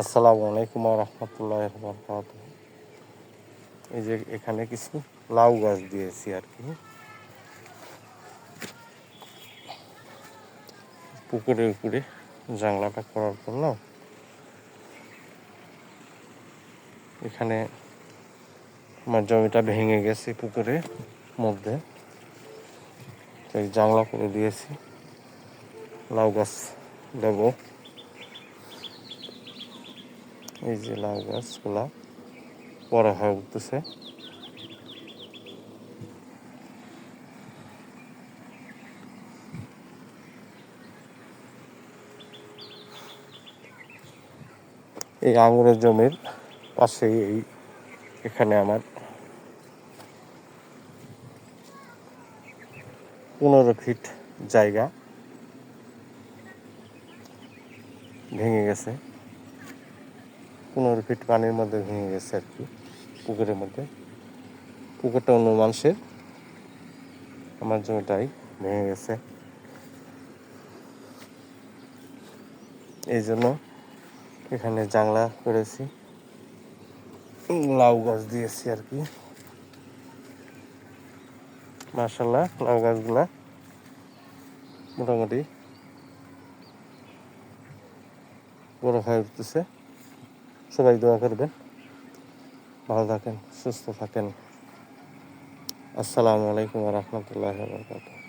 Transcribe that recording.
আসসালামু আলাইকুম রহমতুল্লাহ বরকাত। এই যে এখানে কিছু লাউ গাছ দিয়েছি আর কি, পুকুরের উপরে জাংলাটা করার জন্য। এখানে আমার জমিটা ভেঙে গেছে পুকুরের মধ্যে, তাই জাংলা করে দিয়েছি, লাউ গাছ দেব। এই যে লাউ গাছগুলা বড় হয়ে উঠতেছে। এই আঙুরের জমির পাশেই এখানে আমার 15 ফিট জায়গা ভেঙে গেছে। 15 ফিট পানির মধ্যে ভেঙে গেছে আর কি, পুকুরের মধ্যে। পুকুরটা অন্য মানুষের, আমার জমিটাই ভেঙে গেছে। এই জন্য এখানে জাংলা করেছি, লাউ গাছ দিয়েছি আর কি। মাশাআল্লাহ, লাউ গাছগুলা মোটামুটি বড় হয়ে উঠতেছে। সবাই দোয়া করবেন, ভালো থাকেন, সুস্থ থাকেন। আসসালামু আলাইকুম রহমতুল্লাহ বরকাতুহু।